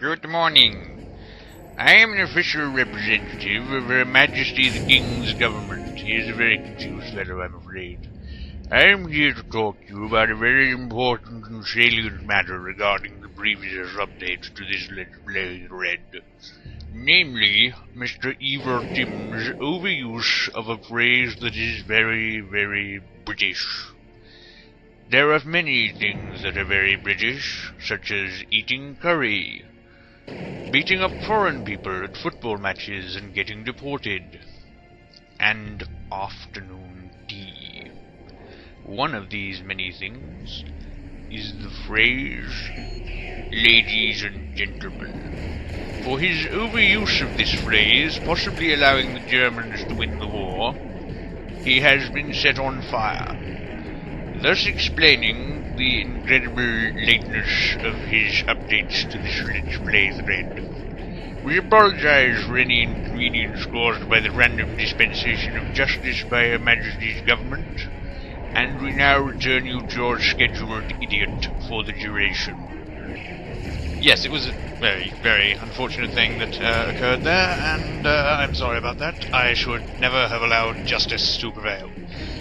Good morning. I am an official representative of Her Majesty the King's government. He is a very confused fellow, I'm afraid. I am here to talk to you about a very important and salient matter regarding the previous updates to this Let's Play thread. Namely, Mr. Tim's overuse of a phrase that is very, very British. There are many things that are very British, such as eating curry, beating up foreign people at football matches and getting deported, and afternoon tea. One of these many things is the phrase, ladies and gentlemen. For his overuse of this phrase, possibly allowing the Germans to win the war, he has been set on fire, thus explaining the incredible lateness of his updates to this Let's Play thread. We apologize for any inconvenience caused by the random dispensation of justice by Her Majesty's government, and we now return you to your scheduled idiot for the duration. Yes, it was a very, very unfortunate thing that occurred there, and I'm sorry about that. I should never have allowed justice to prevail.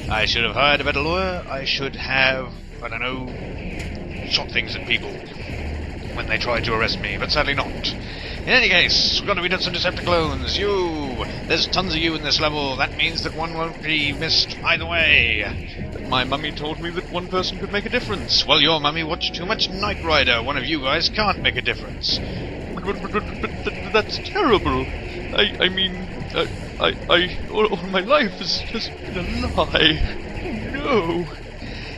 I should have hired a better lawyer. I should have, I don't know, shot things at people when they tried to arrest me, but sadly not. In any case, we're going to be doing some Decepticons. There's tons of you in this level. That means that one won't be missed either way. But my mummy told me that one person could make a difference. Well, your mummy watched too much Knight Rider. One of you guys can't make a difference. But that's terrible. I mean, all my life has been a lie. No.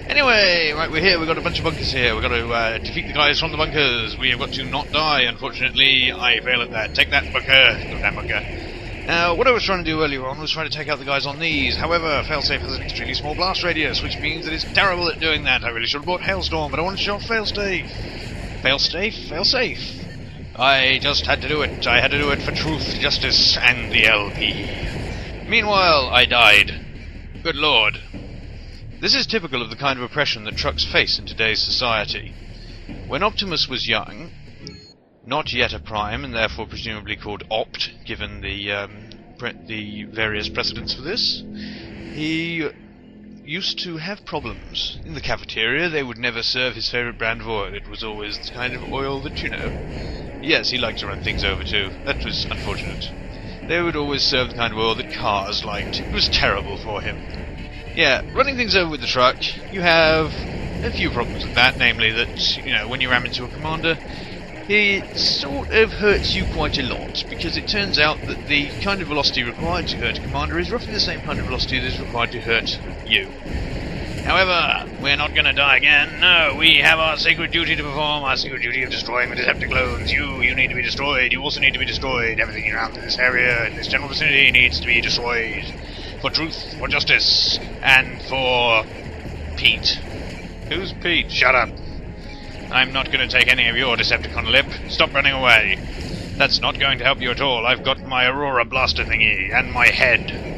Anyway, right, we're here, we've got a bunch of bunkers here, we've got to defeat the guys from the bunkers, we have got to not die, unfortunately, I fail at that. Take that, bunker, go that bunker. Now, what I was trying to do earlier on was trying to take out the guys on these, however, Failsafe has an extremely small blast radius, which means that it's terrible at doing that. I really should have bought Hailstorm, but I wanted to show off Failsafe. Failsafe? Failsafe. I just had to do it. I had to do it for truth, justice, and the LP. Meanwhile, I died. Good lord. This is typical of the kind of oppression that trucks face in today's society. When Optimus was young, not yet a prime, and therefore presumably called Opt, given the various precedents for this, he used to have problems. In the cafeteria, they would never serve his favourite brand of oil. It was always the kind of oil that you know. Yes, he liked to run things over too. That was unfortunate. They would always serve the kind of oil that cars liked. It was terrible for him. Yeah, running things over with the truck, you have a few problems with that, namely that, you know, when you ram into a commander, it sort of hurts you quite a lot, because it turns out that the kind of velocity required to hurt a commander is roughly the same kind of velocity that is required to hurt you. However, we're not going to die again. No, we have our sacred duty to perform, our sacred duty of destroying the Decepticons. You need to be destroyed. You also need to be destroyed. Everything around this area, in this general vicinity, needs to be destroyed. For truth, for justice, and for Pete. Who's Pete? Shut up. I'm not going to take any of your Decepticon lip. Stop running away. That's not going to help you at all. I've got my Aurora blaster thingy, and my head.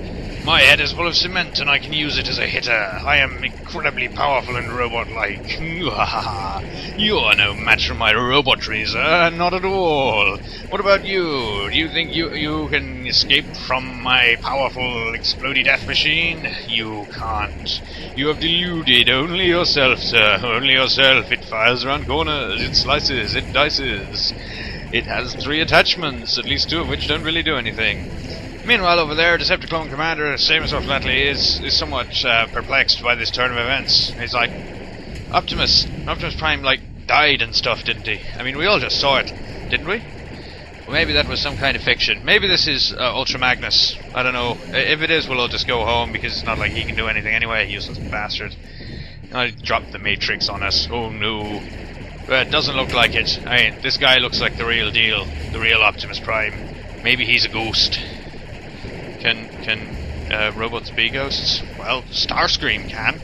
My head is full of cement, and I can use it as a hitter. I am incredibly powerful and robot-like. You're no match for my robotry, sir. Not at all. What about you? Do you think you can escape from my powerful explodey death machine? You can't. You have deluded only yourself, sir. Only yourself. It fires around corners. It slices. It dices. It has 3 attachments, at least 2 of which don't really do anything. Meanwhile, over there, Decepticon Commander, Samus Flatley, is somewhat perplexed by this turn of events. He's like, Optimus Prime, died and stuff, didn't he? I mean, we all just saw it, didn't we? Well, maybe that was some kind of fiction. Maybe this is Ultra Magnus. I don't know. If it is, we'll all just go home, because it's not like he can do anything anyway, useless bastard. I dropped the Matrix on us. Oh, no. But it doesn't look like it. I mean, this guy looks like the real deal. The real Optimus Prime. Maybe he's a ghost. Can robots be ghosts? Well, Starscream can.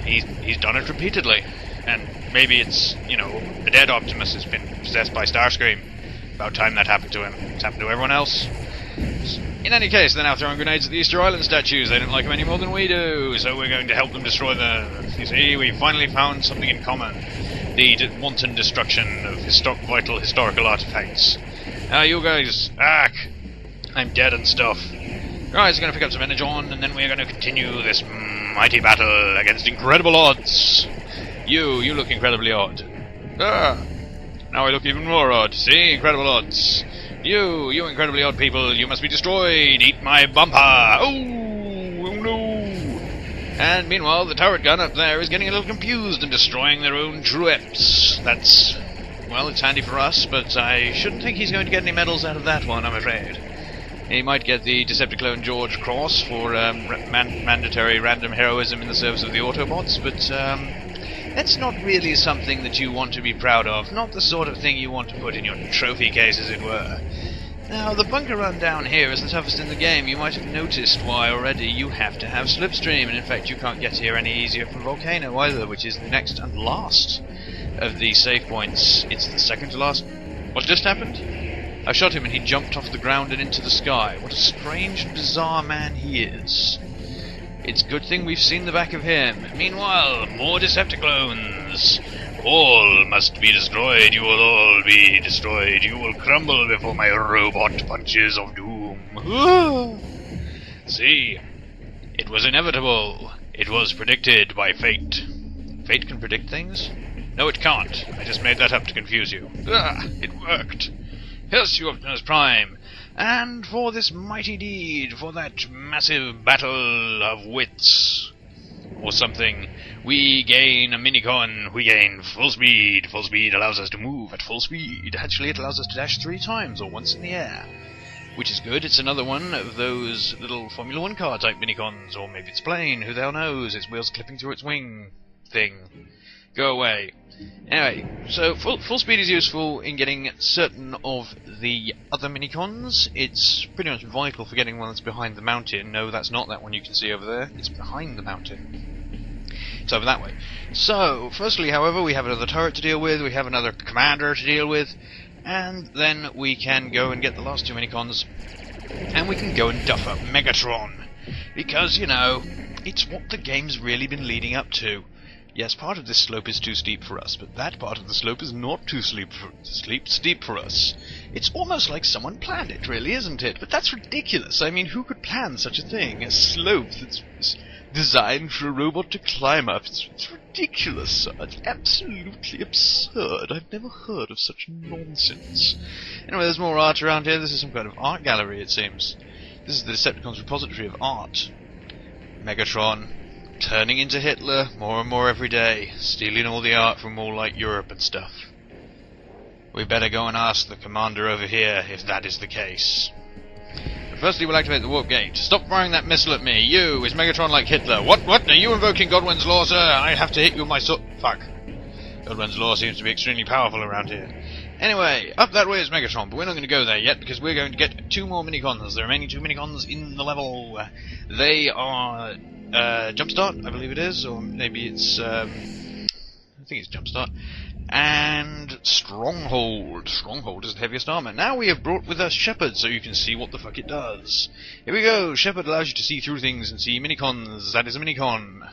He's done it repeatedly. And maybe it's, you know, the dead Optimus has been possessed by Starscream. About time that happened to him. It's happened to everyone else. In any case, they're now throwing grenades at the Easter Island statues. They don't like them any more than we do, so we're going to help them destroy them. You see, we finally found something in common. the wanton destruction of vital historical artifacts. Now you guys, I'm dead and stuff. Guys, we're going to pick up some Energon, and then we're going to continue this mighty battle against incredible odds. You look incredibly odd. Now I look even more odd. See? Incredible odds. You incredibly odd people, you must be destroyed. Eat my bumper. Oh no. And meanwhile, the turret gun up there is getting a little confused and destroying their own trueps. That's, well, it's handy for us, but I shouldn't think he's going to get any medals out of that one, I'm afraid. He might get the Decepticlone George Cross for mandatory random heroism in the service of the Autobots, but that's not really something that you want to be proud of. Not the sort of thing you want to put in your trophy case, as it were. Now, the bunker run down here is the toughest in the game. You might have noticed why already. You have to have Slipstream, and in fact you can't get here any easier from Volcano either, which is the next and last of the save points. It's the second to last. What just happened? I shot him and he jumped off the ground and into the sky. What a strange and bizarre man he is. It's a good thing we've seen the back of him. Meanwhile, more Decepticlones. All must be destroyed. You will all be destroyed. You will crumble before my robot punches of doom. See, it was inevitable. It was predicted by fate. Fate can predict things? No, it can't. I just made that up to confuse you. It worked. Yes, you Optimus Prime, and for this mighty deed, for that massive battle of wits, or something, we gain a Minicon, we gain full speed. Full speed allows us to move at full speed. Actually, it allows us to dash 3 times, or once in the air, which is good. It's another one of those little Formula 1 car type Minicons, or maybe it's plane, who the hell knows, its wheels clipping through its wing thing. Go away. Anyway, so full speed is useful in getting certain of the other Minicons. It's pretty much vital for getting one that's behind the mountain. No, that's not that one you can see over there. It's behind the mountain. It's over that way. So, firstly, however, we have another turret to deal with, we have another commander to deal with, and then we can go and get the last 2 Minicons, and we can go and duff up Megatron. Because, you know, it's what the game's really been leading up to. Yes, part of this slope is too steep for us, but that part of the slope is not too steep for us. It's almost like someone planned it, really, isn't it? But that's ridiculous. I mean, who could plan such a thing? A slope that's designed for a robot to climb up. It's ridiculous. It's absolutely absurd. I've never heard of such nonsense. Anyway, there's more art around here. This is some kind of art gallery, it seems. This is the Decepticons' repository of art. Megatron turning into Hitler more and more every day, stealing all the art from all like Europe and stuff. We better go and ask the commander over here if that is the case. But firstly, we'll activate the warp gate. Stop firing that missile at me. You, is Megatron like Hitler? What? Are you invoking Godwin's law, sir? I have to hit you with my fuck. Godwin's law seems to be extremely powerful around here. Anyway, up that way is Megatron, but we're not going to go there yet because we're going to get 2 more Minicons. The remaining 2 Minicons in the level. They are Jumpstart, I believe it is, or maybe it's I think it's Jumpstart, and Stronghold. Stronghold is the heaviest armor. Now we have brought with us Shepard, so you can see what the fuck it does. Here we go. Shepard allows you to see through things and see Minicons. That is a Minicon.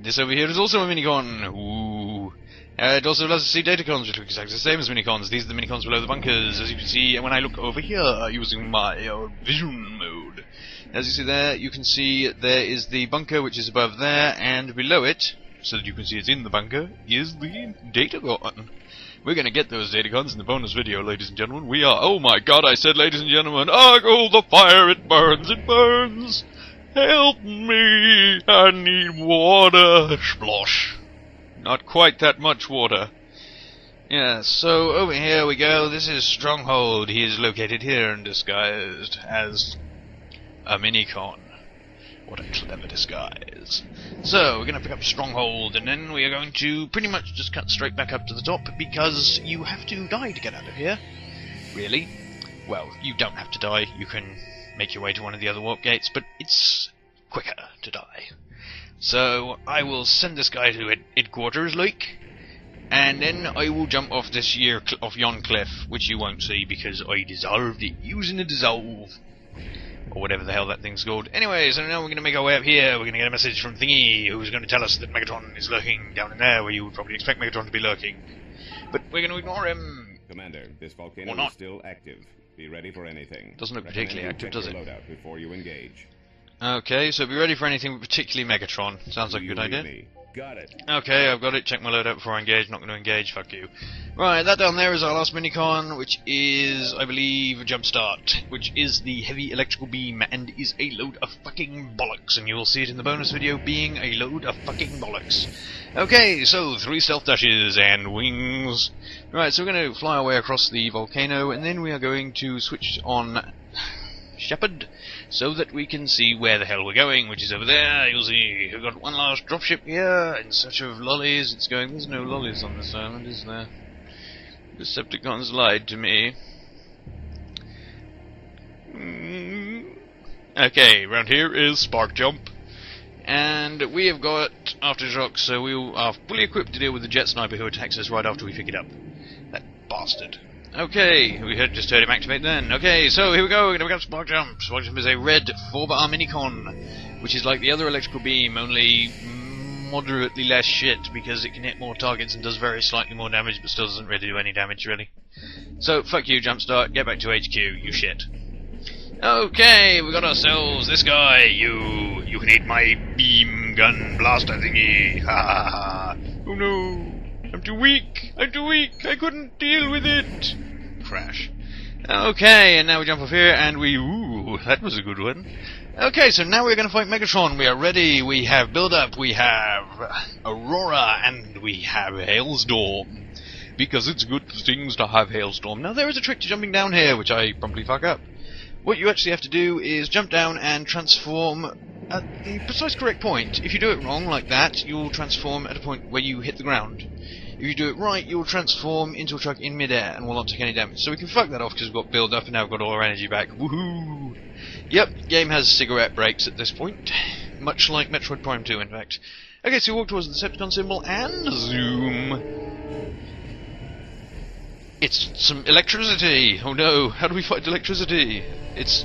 This over here is also a Minicon. Ooh. It also allows us to see Datacons, which look exactly the same as Minicons. These are the Minicons below the bunkers, as you can see when I look over here using my vision mode. As you see there, you can see there is the bunker which is above there, and below it, so that you can see it's in the bunker, is the Datacon. We're going to get those Datacons in the bonus video, ladies and gentlemen. We are... Oh my god, I said ladies and gentlemen. Oh, the fire, it burns, it burns. Help me, I need water. Splosh. Not quite that much water. Yeah, so over here we go. This is Stronghold. He is located here and disguised as a Minicon. What a clever disguise. So, we're going to pick up Stronghold, and then we are going to pretty much just cut straight back up to the top, because you have to die to get out of here. Really? Well, you don't have to die. You can make your way to one of the other warp gates, but it's quicker to die. So, I will send this guy to headquarters, like, and then I will jump off off yon cliff, which you won't see because I dissolved it using a dissolve. or whatever the hell that thing's called. Anyway, so now we're going to make our way up here. We're going to get a message from Thingy, who's going to tell us that Megatron is lurking down in there, where you would probably expect Megatron to be lurking. But we're going to ignore him. Commander, this volcano is still active. Be ready for anything. Doesn't look particularly active, does it? Loadout before you engage. Okay, so be ready for anything, particularly Megatron. Sounds like a good idea. Got it. Okay, I've got it. Check my loadout before I engage. Not going to engage. Fuck you. Right, that down there is our last Minicon, which is, I believe, a Jumpstart, which is the heavy electrical beam, and is a load of fucking bollocks, and you will see it in the bonus video being a load of fucking bollocks. Okay, so 3 stealth dashes and wings. Right, so we're going to fly our way across the volcano, and then we are going to switch on Shepherd, so that we can see where the hell we're going, which is over there. You'll see we've got one last dropship here in search of lollies. It's going, there's no lollies on this island, is there? Decepticons lied to me. Okay, round here is Spark Jump, and we have got Aftershock, so we are fully equipped to deal with the jet sniper who attacks us right after we pick it up. That bastard. Okay, we had just heard him activate then. Okay, so here we go, we're going to pick up Spark Jump. Spark Jump is a red 4-bar Minicon, which is like the other electrical beam, only moderately less shit, because it can hit more targets and does very slightly more damage, but still doesn't really do any damage, really. So, fuck you, Jumpstart, get back to HQ, you shit. Okay, we got ourselves this guy, you can eat my beam gun blaster thingy, ha ha ha. Oh no. I'm too weak! I couldn't deal with it! Crash. Okay, and now we jump off here, and we... Ooh, that was a good one. Okay, so now we're going to fight Megatron. We are ready. We have build-up, we have Aurora, and we have Hailstorm. Because it's good things to have Hailstorm. Now, there is a trick to jumping down here, which I promptly fuck up. What you actually have to do is jump down and transform at the precise correct point. If you do it wrong, like that, you'll transform at a point where you hit the ground. If you do it right, you'll transform into a truck in midair and will not take any damage. So we can fuck that off because we've got build up and now we've got all our energy back. Woohoo! Yep, game has cigarette breaks at this point. Much like Metroid Prime 2, in fact. Okay, so we walk towards the Decepticon symbol and zoom. It's some electricity! Oh no, how do we fight electricity? It's...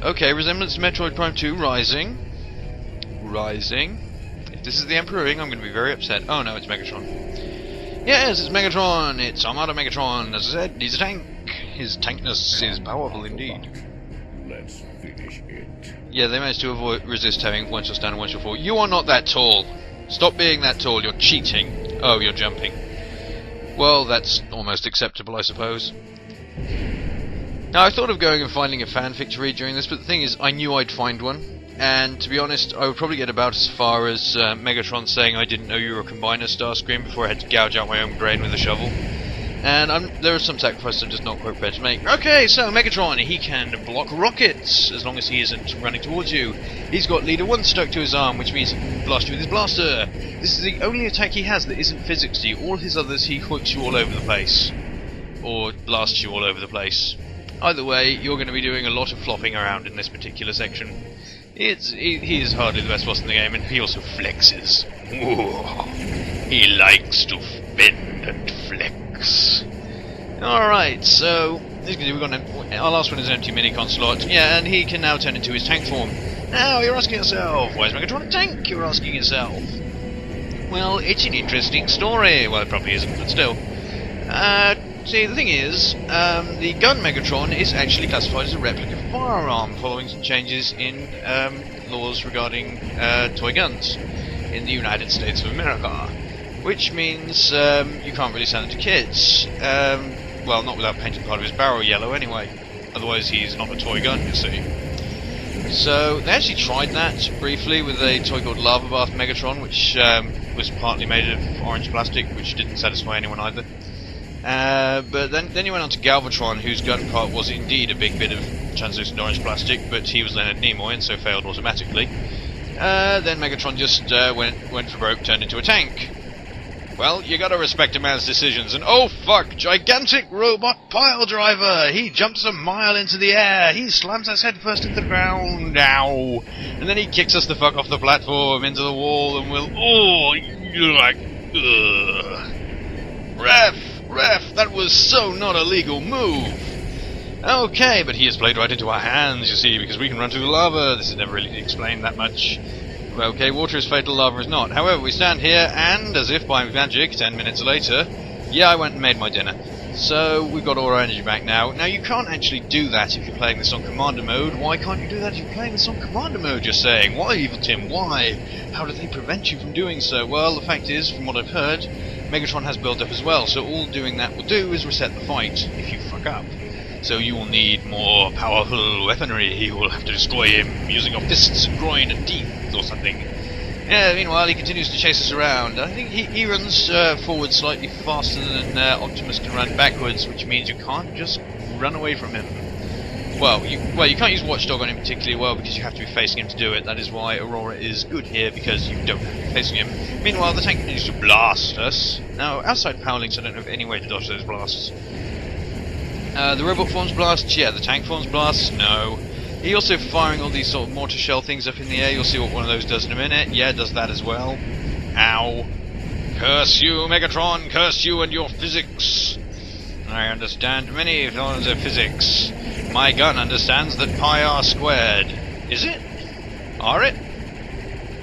Okay, resemblance to Metroid Prime 2, rising. If this is the Emperor Ring, I'm going to be very upset. Oh no, it's Megatron. Yes, it's Megatron! It's Armada Megatron! As I said, he's a tank. His tankness is powerful indeed. Let's finish it. Yeah, they managed to resist having one shot stand and one shot fall. You are not that tall! Stop being that tall, you're cheating. Oh, you're jumping. Well, that's almost acceptable, I suppose. Now, I thought of going and finding a fanfic to read during this, but the thing is, I knew I'd find one. And, to be honest, I would probably get about as far as Megatron saying I didn't know you were a combiner Starscream before I had to gouge out my own brain with a shovel. And there are some sacrifices I'm just not quite prepared to make. Okay, so Megatron, he can block rockets, as long as he isn't running towards you. He's got Leader 1 stuck to his arm, which means he can blast you with his blaster. This is the only attack he has that isn't physics to you. All his others, he hooks you all over the place. Or blasts you all over the place. Either way, you're going to be doing a lot of flopping around in this particular section. He is hardly the best boss in the game, and he also flexes. Ooh, he likes to bend and flex. Alright, so we've got our last one is an empty Minicon slot. Yeah, and he can now turn into his tank form. Now, you're asking yourself, why is Megatron a tank? You're asking yourself. Well, it's an interesting story. Well, it probably isn't, but still. See, the thing is, the gun Megatron is actually classified as a replica firearm, following some changes in laws regarding toy guns in the United States of America. Which means you can't really sell it to kids. Well, not without painting part of his barrel yellow anyway. Otherwise he's not a toy gun, you see. So, they actually tried that briefly with a toy called Lava Bath Megatron, which was partly made of orange plastic, which didn't satisfy anyone either. But then you went on to Galvatron, whose gun part was indeed a big bit of translucent orange plastic, but he was Leonard Nimoy and so failed automatically. Then Megatron just went for broke, turned into a tank. Well, you gotta respect a man's decisions, and oh fuck, gigantic robot pile driver! He jumps a mile into the air, he slams us head first into the ground, ow! And then he kicks us the fuck off the platform, into the wall, and you're like, ugh. Ref, that was so not a legal move! Okay, but he has played right into our hands, you see, because we can run through the lava. This is never really explained that much. Well, okay, water is fatal, lava is not. However, we stand here, and as if by magic, 10 minutes later, yeah, I went and made my dinner. So, we've got all our energy back now. Now, you can't actually do that if you're playing this on Commander Mode. Why can't you do that if you're playing this on Commander Mode, you're saying? Why, Evil Tim, why? How do they prevent you from doing so? Well, the fact is, from what I've heard, Megatron has built up as well, so all doing that will do is reset the fight, if you fuck up. So you will need more powerful weaponry. You will have to destroy him using your fists, groin, and teeth, or something. Yeah, meanwhile, he continues to chase us around. I think he runs forward slightly faster than Optimus can run backwards, which means you can't just run away from him. Well, you can't use Watchdog on him particularly well because you have to be facing him to do it. That is why Aurora is good here, because you don't have to be facing him. Meanwhile, the tank continues to blast us. Now, outside power links, I don't have any way to dodge those blasts. The robot forms blasts, yeah. The tank forms blasts, no. He also firing all these sort of mortar shell things up in the air. You'll see what one of those does in a minute. Yeah, it does that as well. Ow. Curse you, Megatron! Curse you and your physics! I understand many forms of physics. My gun understands that pi r squared. Is it? Are it?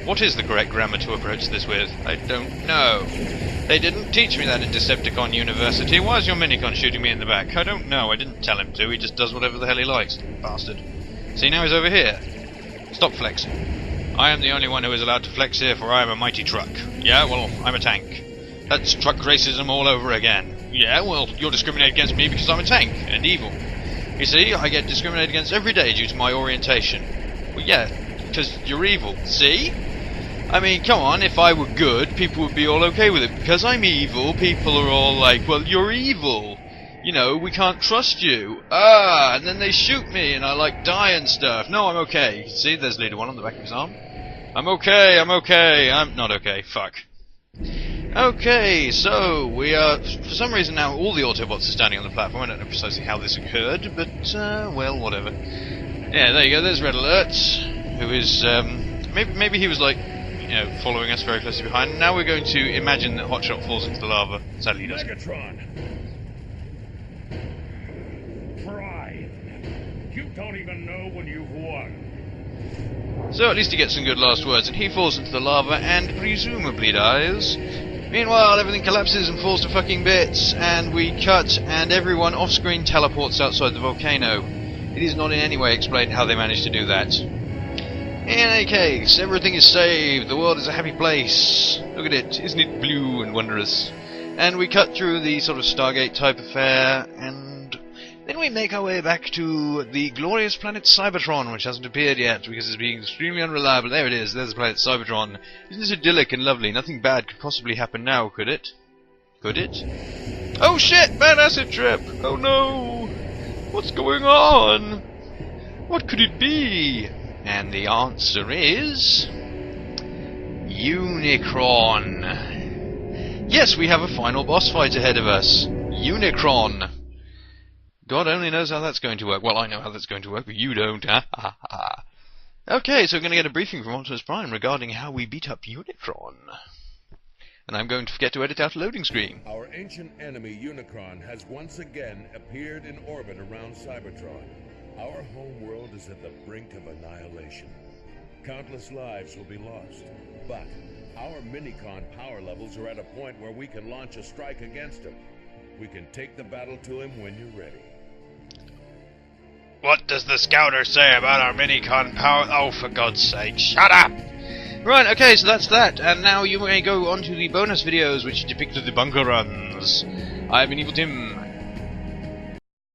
What is the correct grammar to approach this with? I don't know. They didn't teach me that in Decepticon University. Why is your Minicon shooting me in the back? I don't know. I didn't tell him to. He just does whatever the hell he likes. Bastard. See, now he's over here. Stop flexing. I am the only one who is allowed to flex here, for I am a mighty truck. Yeah, well, I'm a tank. That's truck racism all over again. Yeah, well, you're discriminating against me because I'm a tank and evil. You see, I get discriminated against every day due to my orientation. Well, yeah, because you're evil. See? I mean, come on, if I were good, people would be all okay with it. Because I'm evil, people are all like, well, you're evil. You know, we can't trust you. Ah, and then they shoot me and I, like, die and stuff. No, I'm okay. See, there's Leader 1 on the back of his arm. I'm okay, I'm not okay. Fuck. Okay, so, we are, for some reason now, all the Autobots are standing on the platform. I don't know precisely how this occurred, but, well, whatever. Yeah, there you go, there's Red Alert, who is, maybe he was, like, you know, following us very closely behind. Now we're going to imagine that Hotshot falls into the lava. Sadly he doesn't. Megatron! Pride! You don't even know when you've won. So at least he gets some good last words, and he falls into the lava and presumably dies. Meanwhile, everything collapses and falls to fucking bits, and we cut, and everyone off-screen teleports outside the volcano. It is not in any way explained how they managed to do that. In any case, everything is saved, the world is a happy place. Look at it, isn't it blue and wondrous? And we cut through the sort of Stargate type affair, and then we make our way back to the glorious planet Cybertron, which hasn't appeared yet because it's being extremely unreliable. There it is, there's the planet Cybertron. Isn't it idyllic and lovely? Nothing bad could possibly happen now, could it? Could it? Oh shit, bad acid trip! Oh no! What's going on? What could it be? And the answer is... Unicron. Yes, we have a final boss fight ahead of us. Unicron. God only knows how that's going to work. Well, I know how that's going to work, but you don't. Okay, so we're going to get a briefing from Optimus Prime regarding how we beat up Unicron. And I'm going to forget to edit out a loading screen. Our ancient enemy, Unicron, has once again appeared in orbit around Cybertron. Our homeworld is at the brink of annihilation. Countless lives will be lost. But our Minicon power levels are at a point where we can launch a strike against him. We can take the battle to him when you're ready. What does the scouter say about our Minicon power? Oh, for God's sake, shut up! Right, okay, so that's that. And now you may go on to the bonus videos which depicted the bunker runs. I've been Evil Tim.